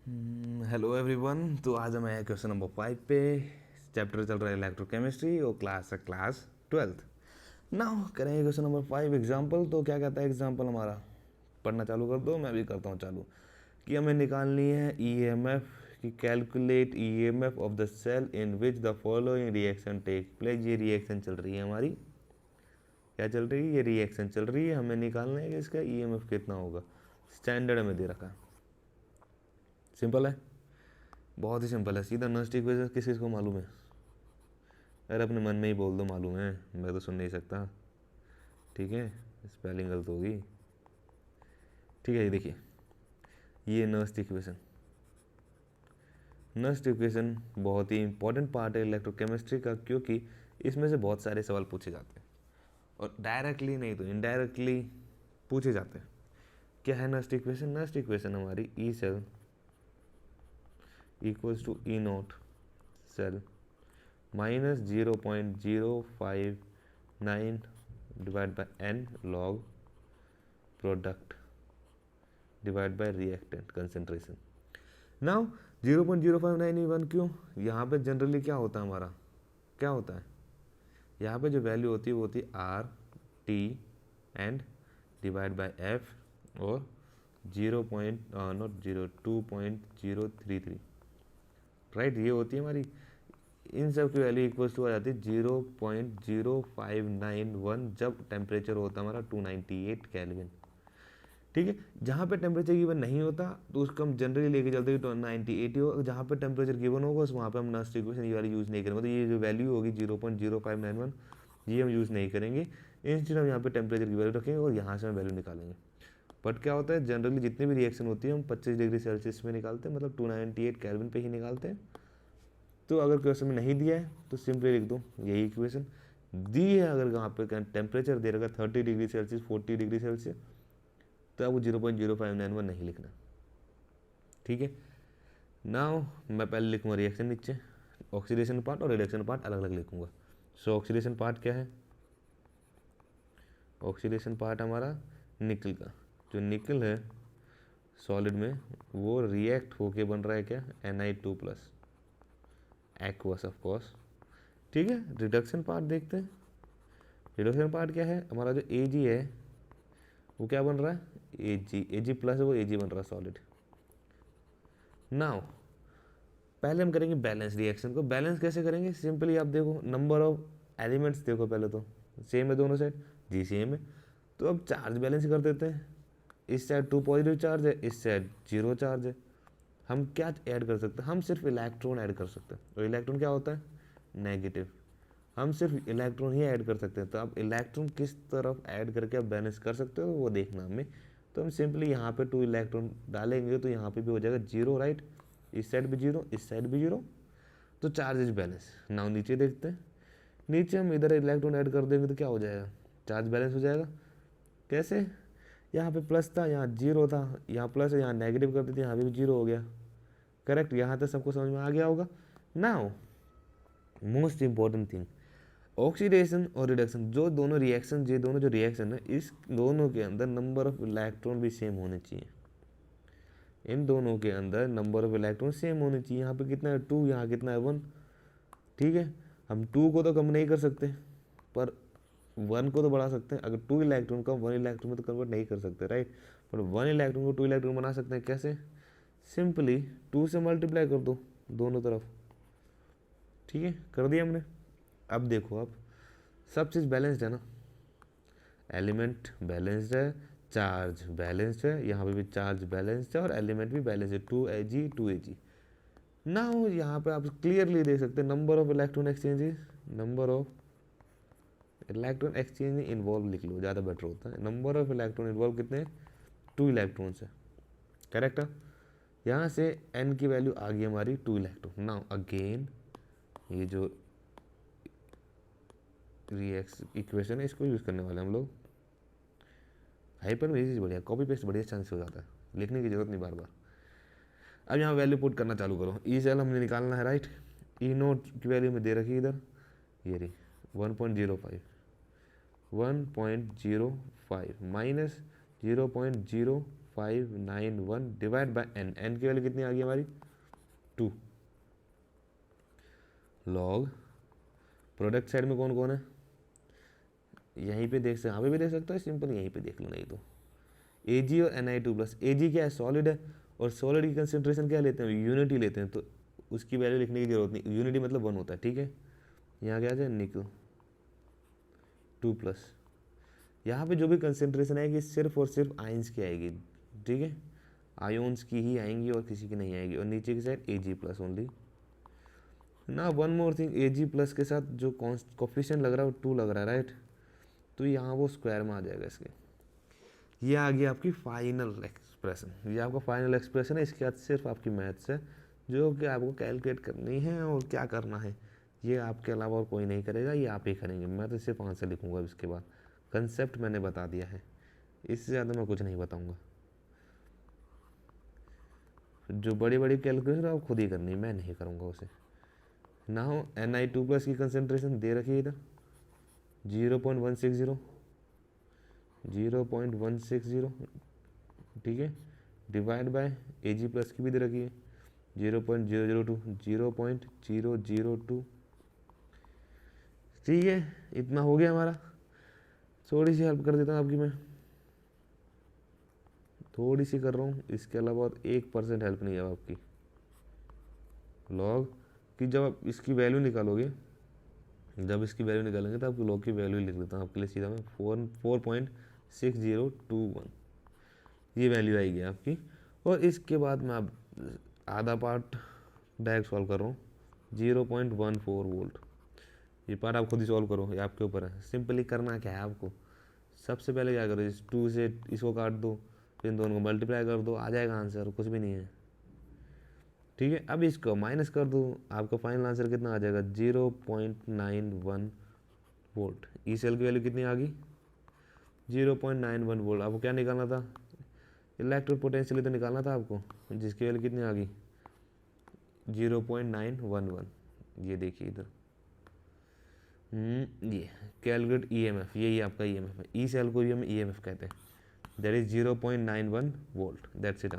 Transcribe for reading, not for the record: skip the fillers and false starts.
Hello everyone. तो आज हम आए क्वेश्चन नंबर 5 पे। चैप्टर चल रहा है इलेक्ट्रोकेमिस्ट्री और क्लास 12th। नाउ करेंगे क्वेश्चन नंबर 5 एग्जाम्पल। तो क्या कहता है एग्जाम्पल हमारा, पढ़ना चालू कर दो, मैं भी करता हूँ चालू। कि हमें निकालनी है ईएमएफ, कि calculate EMF of the cell in which the following reaction take place. ये रिएक्शन चल रही है हमारी, क्या चल रही है, ये रिएक्शन चल रही है। हमें निकालना है कि इसका ईएमएफ कितना होगा। स्टैंडर्ड में दे रखा है, सिंपल है, बहुत ही सिंपल है, सीधा नॉस्टिक इक्वेशन। किस किस को मालूम है? अरे अपने मन में ही बोल दो मालूम है, मैं तो सुन नहीं सकता। ठीक है, स्पेलिंग गलत होगी। ठीक है, ये देखिए, ये नॉस्ट इक्वेशन। नॉस्ट इक्वेशन बहुत ही इंपॉर्टेंट पार्ट है इलेक्ट्रोकेमिस्ट्री का, क्योंकि इसमें से बहुत सारे सवाल पूछे जाते हैं और डायरेक्टली नहीं तो इनडायरेक्टली पूछे जाते हैं। क्या है नॉस्ट इक्वेशन? नॉस्ट इक्वेशन हमारी E cell equals to E naught cell minus 0.059 divide by n log product divide by reactant concentration. Now 0.059 क्यों? यहाँ पे जनरली क्या होता है हमारा, क्या होता है यहाँ पे जो वैल्यू होती है वो होती है R T and divide by F और 2.33, राइट। ये होती है हमारी, इन सब की वैल्यू इक्वल्स टू आ जाती है 0.0591 जब टेम्परेचर होता है हमारा 298 केल्विन। ठीक है, जहाँ पे टेम्परेचर गिवन नहीं होता तो उसको हम जनरली लेके चलते हैं 298 हो। जहाँ पे टेम्परेचर गिवन होगा उस वहाँ पे हम नॉस्ट इक्वेशन ये वाली यूज़ नहीं करेंगे। तो ये जो वैल्यू होगी 0.0591 ये हम यूज़ नहीं करेंगे। इंस्टेड हम यहाँ पे टेम्परेचर की वैल्यू रखेंगे और यहाँ से हम वैल्यू निकालेंगे। बट क्या होता है, जनरली जितनी भी रिएक्शन होती है हम 25 डिग्री सेल्सियस में निकालते हैं, मतलब 298 केल्विन पे ही निकालते हैं। तो अगर क्वेश्चन में नहीं दिया है तो सिंपली लिख दो यही इक्वेशन। दी है अगर वहाँ पे टेम्परेचर दे रखा 30 डिग्री सेल्सियस 40 डिग्री सेल्सियस, तो आपको 0.0591 नहीं लिखना। ठीक है, नाउ मैं पहले लिखूँगा रिएक्शन नीचे, ऑक्सीडेशन पार्ट और रिडक्शन पार्ट अलग अलग लिखूँगा। सो ऑक्सीडेशन पार्ट क्या है? ऑक्सीडेशन पार्ट हमारा निकल का, जो निकल है सॉलिड में वो रिएक्ट होके बन रहा है क्या, Na2+ एक्वस ऑफ कोर्स। ठीक है, रिडक्शन पार्ट देखते हैं। रिडक्शन पार्ट क्या है हमारा, जो Ag है वो क्या बन रहा है, Ag+ वो Ag बन रहा है सॉलिड। नाउ पहले हम करेंगे बैलेंस रिएक्शन को। बैलेंस कैसे करेंगे? सिंपली आप देखो, नंबर ऑफ एलिमेंट्स देखो, पहले तो सेम है दोनों साइड, जी सेम है, तो अब चार्ज बैलेंस कर देते हैं। इस साइड 2 पॉजिटिव चार्ज है, इस साइड 0 चार्ज है। हम क्या ऐड कर सकते हैं? हम सिर्फ इलेक्ट्रॉन ऐड कर सकते हैं। और इलेक्ट्रॉन क्या होता है, नेगेटिव। हम सिर्फ इलेक्ट्रॉन ही ऐड कर सकते हैं। तो आप इलेक्ट्रॉन किस तरफ ऐड करके आप बैलेंस कर सकते हो वो देखना हमें। तो हम सिंपली यहाँ पे 2 इलेक्ट्रॉन डालेंगे तो यहाँ पे भी हो जाएगा 0, राइट। इस साइड भी 0, इस साइड भी 0, तो चार्ज इज बैलेंस। नाउ नीचे देखते हैं, नीचे हम इधर इलेक्ट्रॉन ऐड कर देंगे तो क्या हो जाएगा, चार्ज बैलेंस हो जाएगा। कैसे? यहाँ पे प्लस था, यहाँ 0 था, यहाँ प्लस है, यहाँ नेगेटिव कर देते, यहाँ पे भी 0 हो गया। करेक्ट, यहाँ तक सबको समझ में आ गया होगा। Now most important thing, oxidation और रिडक्शन, जो दोनों रिएक्शन, ये दोनों जो रिएक्शन है, इस दोनों के अंदर नंबर ऑफ इलेक्ट्रॉन भी सेम होने चाहिए। इन दोनों के अंदर नंबर ऑफ इलेक्ट्रॉन सेम होने चाहिए। यहाँ पे कितना है 2, यहाँ कितना है 1। ठीक है, हम 2 को तो कम नहीं कर सकते पर 1 को तो बढ़ा सकते हैं। अगर 2 इलेक्ट्रॉन को 1 इलेक्ट्रॉन में तो कन्वर्ट नहीं कर सकते, राइट। पर 1 इलेक्ट्रॉन को 2 इलेक्ट्रॉन बना सकते हैं। कैसे? सिंपली 2 से मल्टीप्लाई कर दो दोनों तरफ। ठीक है, कर दिया हमने। अब देखो, अब सब चीज़ बैलेंस्ड है ना, एलिमेंट बैलेंस्ड है, चार्ज बैलेंस्ड है, यहाँ पे भी चार्ज बैलेंस्ड है और एलिमेंट भी बैलेंस्ड है, 2Ag। नाउ यहाँ पे आप क्लियरली देख सकते हैं number of electron exchanges, number of electron exchange involve लिख लो, ज़्यादा बेटर होता है। नंबर ऑफ इलेक्ट्रॉन इन्वॉल्व कितने हैं, 2 इलेक्ट्रॉन्स है। करेक्ट है, यहाँ से n की वैल्यू आ गई हमारी 2 इलेक्ट्रॉन। नाउ अगेन ये जो इक्वेशन है इसको यूज़ करने वाले हम लोग। हाइपर में ये चीज़ बढ़िया, कॉपी पेस्ट बढ़िया चांस हो जाता है, लिखने की जरूरत नहीं बार बार। अब यहाँ वैल्यू पुट करना चालू करो। ई सेल हमने निकालना है, राइट। ई नोट की वैल्यू में दे रखी है इधर, ये रही 1.05 minus 0.059 0.591 divide by n, n की वैल्यू कितनी आ गई हमारी 2, लॉग प्रोडक्ट साइड में कौन कौन है, यहीं पे देख सकते, यहाँ पे भी देख सकते हो, सिंपल यहीं पे देख लो नहीं तो। Ag और Na2+, Ag क्या है, सॉलिड है, और सॉलिड की कंसेंट्रेशन क्या लेते हैं, यूनिटी लेते हैं, तो उसकी वैल्यू लिखने की जरूरत नहीं, यूनिटी मतलब 1 होता है, ठीक है। यहाँ क्या है, निकल 2+, यहाँ पे जो भी कंसेंट्रेशन आएगी सिर्फ और सिर्फ आयंस की आएगी, ठीक है, आयोन्स की ही आएंगी और किसी की नहीं आएगी, और नीचे की साइड Ag+ ओनली ना। वन मोर थिंग, Ag+ के साथ जो कोफिशिएंट लग रहा है वो 2 लग रहा है, राइट, तो यहाँ वो स्क्वायर में आ जाएगा इसके। ये आ गया आपकी फाइनल एक्सप्रेशन, ये आपका फाइनल एक्सप्रेशन है। इसके बाद सिर्फ आपकी मैथ्स है जो कि आपको कैलकुलेट करनी है और क्या करना है, ये आपके अलावा और कोई नहीं करेगा, ये आप ही करेंगे। मैं तो सिर्फ आंसर लिखूंगा, इसके बाद कंसेप्ट मैंने बता दिया है, इससे ज़्यादा मैं कुछ नहीं बताऊंगा। जो बड़ी बड़ी कैलकुलेशन आप खुद ही करनी है, मैं नहीं करूँगा उसे ना। हो Na2+ की कंसेंट्रेशन दे रखी है इधर 0.160, 0.160, ठीक है, डिवाइड बाय Ag+ की भी दे रखी है 0.002, 0.002, ठीक है। इतना हो गया हमारा। थोड़ी सी हेल्प कर देता हूँ आपकी, मैं थोड़ी सी कर रहा हूँ, इसके अलावा और 1% हेल्प नहीं है आपकी। लॉग की जब आप इसकी वैल्यू निकालोगे, जब इसकी वैल्यू निकालेंगे तो आपकी लॉग की वैल्यू लिख देता हूँ आपके लिए सीधा मैं 4.6021, ये वैल्यू आएगी आपकी। और इसके बाद मैं अब आधा पार्ट डायरेक्ट सॉल्व कर रहा हूँ 0.14 वोल्ट। ये पार्ट आप खुद ही सॉल्व करो, ये आपके ऊपर है। सिंपली करना क्या है आपको, सबसे पहले क्या करो, इस 2 से इसको काट दो, फिर इन दोनों को मल्टीप्लाई कर दो, आ जाएगा आंसर, कुछ भी नहीं है, ठीक है। अब इसको माइनस कर दो, आपका फाइनल आंसर कितना आ जाएगा 0.91 वोल्ट। ई सेल की वैल्यू कितनी आ गई 0.91 वोल्ट। आपको क्या निकालना था, इलेक्ट्रिक पोटेंशियल तो निकालना था आपको, जिसकी वैल्यू कितनी आ गई 0.911। ये देखिए इधर, ये कैलकुलेट EMF, यही आपका EMF है। ई सेल को हम EMF कहते हैं, that is 0.91 volt, that's it.